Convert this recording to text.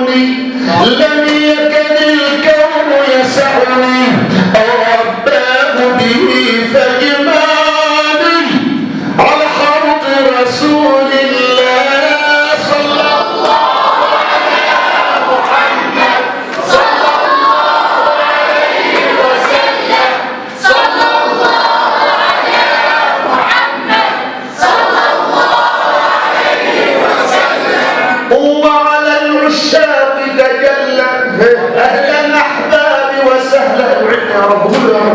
كوني لم يكن الكون يسعني رباه به فاجمعني على حوض رسول الله صلى الله على محمد صلى الله عليه وسلم صلى الله على محمد صلى الله عليه وسلم وعلى العشاق تجلى اهلا احبابي وسهلا وعدنا يا رب.